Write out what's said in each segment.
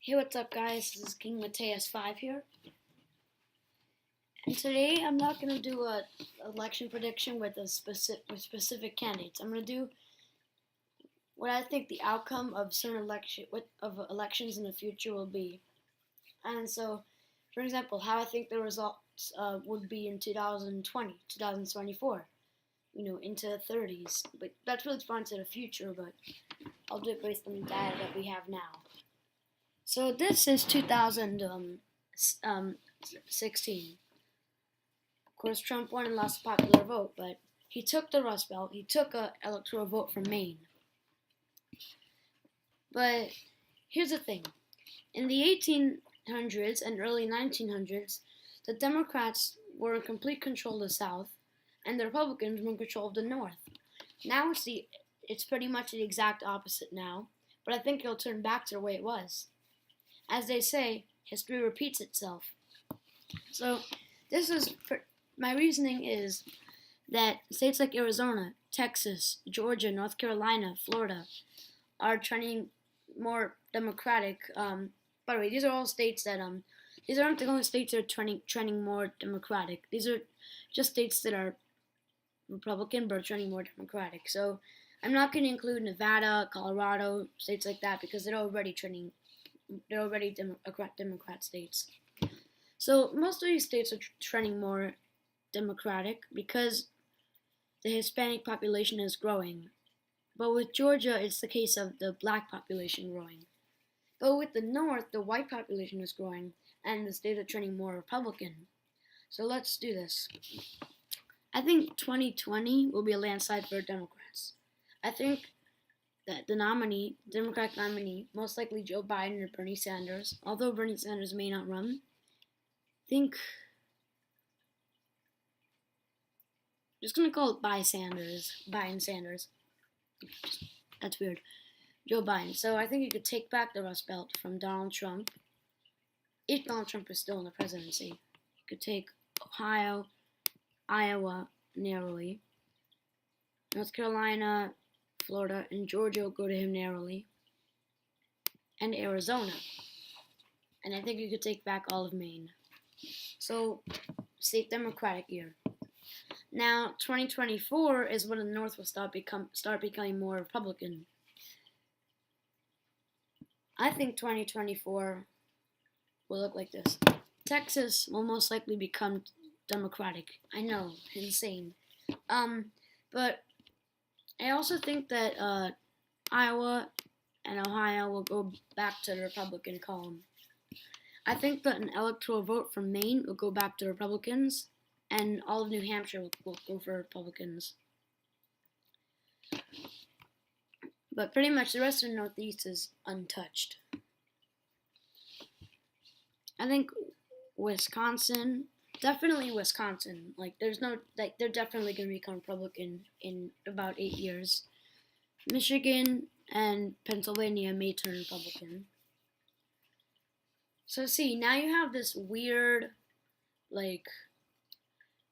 Hey, what's up, guys? This is King Mateus 5 here. And today I'm not going to do a election prediction with specific candidates. I'm going to do what I think the outcome of certain elections in the future will be. And so, for example, how I think the results would be in 2020, 2024, into the 30s. But that's really far into the future, but I'll do it based on the data that we have now. So this is 2016. Of course, Trump won and lost the popular vote, but he took the Rust Belt. He took an electoral vote from Maine. But here's the thing. In the 1800s and early 1900s, the Democrats were in complete control of the South, and the Republicans were in control of the North. Now it's pretty much the exact opposite now, but I think it'll turn back to the way it was. As they say, history repeats itself. So my reasoning is that states like Arizona, Texas, Georgia, North Carolina, Florida are trending more Democratic. By the way, these are all states that these aren't the only states that are trending more Democratic. These are just states that are Republican but are trending more Democratic. So I'm not going to include Nevada, Colorado, states like that because they're already Democrat states. So most of these states are trending more Democratic because the Hispanic population is growing. But with Georgia, it's the case of the black population growing. But with the North, the white population is growing, and the states are trending more Republican. So let's do this. I think 2020 will be a landslide for Democrats. I think that the Democratic nominee, most likely Joe Biden or Bernie Sanders, although Bernie Sanders may not run, I'm just going to call it Biden Sanders. That's weird. Joe Biden. So I think you could take back the Rust Belt from Donald Trump. If Donald Trump is still in the presidency, you could take Ohio, Iowa narrowly, North Carolina, Florida, and Georgia will go to him narrowly, and Arizona. And I think you could take back all of Maine. So, safe Democratic year. Now, 2024 is when the North will start becoming more Republican. I think 2024 will look like this. Texas will most likely become Democratic. I know, insane. But I also think that Iowa and Ohio will go back to the Republican column. I think that an electoral vote from Maine will go back to Republicans, and all of New Hampshire will go for Republicans. But pretty much the rest of the Northeast is untouched. I think Wisconsin, definitely Wisconsin. They're definitely going to become Republican in about 8 years. Michigan and Pennsylvania may turn Republican. So see, now you have this weird,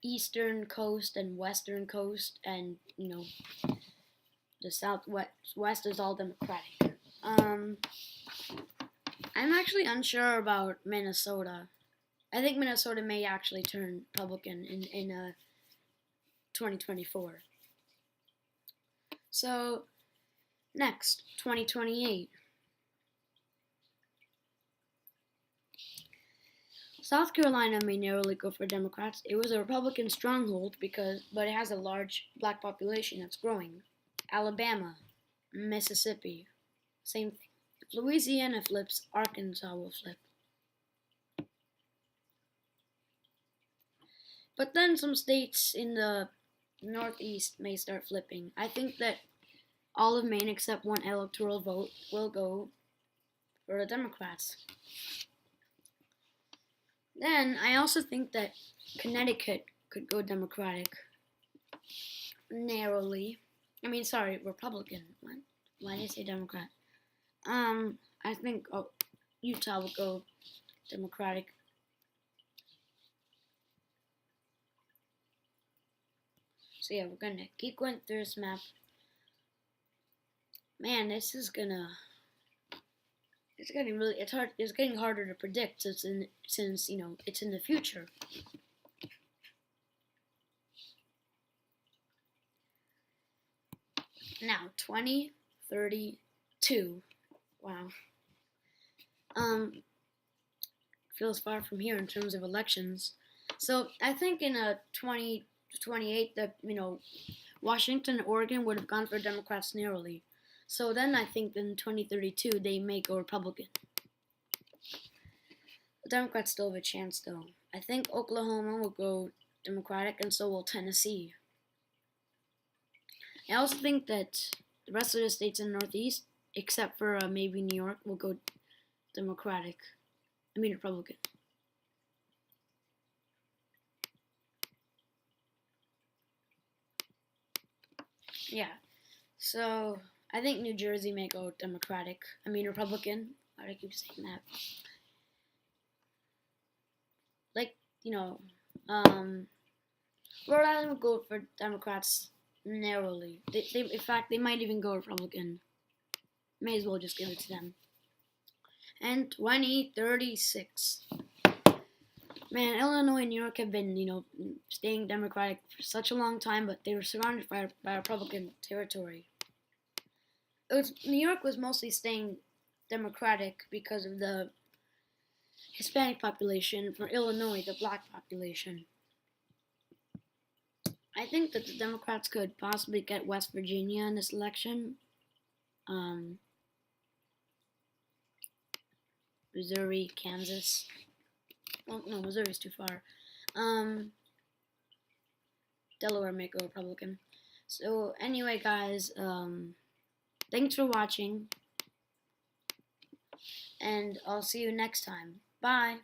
eastern coast and western coast, and the southwest is all Democratic. I'm actually unsure about Minnesota. I think Minnesota may actually turn Republican in 2024. So next, 2028. South Carolina may narrowly go for Democrats. It was a Republican stronghold but it has a large black population that's growing. Alabama, Mississippi, same thing. If Louisiana flips, Arkansas will flip. But then some states in the Northeast may start flipping. I think that all of Maine except one electoral vote will go for the Democrats. Then I also think that Connecticut could go Democratic narrowly. Republican. Why did I say Democrat? I think Utah will go Democratic. So yeah, we're gonna keep going through this map. Man, this is gonna it's getting really it's hard. It's getting harder to predict since it's in the future. Now 2032. Wow. Feels far from here in terms of elections. So I think in a 2028 that Washington and Oregon would have gone for Democrats narrowly. So then I think in 2032 they may go Republican. The Democrats still have a chance though. I think Oklahoma will go Democratic and so will Tennessee. I also think that the rest of the states in the Northeast, except for maybe New York, will go Republican. Yeah. So I think New Jersey may go Republican. Why do I keep saying that? Rhode Island will go for Democrats narrowly. In fact, they might even go Republican. May as well just give it to them. And 2036. Man, Illinois and New York have been, staying Democratic for such a long time, but they were surrounded by Republican territory. New York was mostly staying Democratic because of the Hispanic population, for Illinois, the black population. I think that the Democrats could possibly get West Virginia in this election. Missouri, Kansas. Well, no, Missouri's too far. Delaware may go Republican. So anyway, guys, thanks for watching, and I'll see you next time. Bye.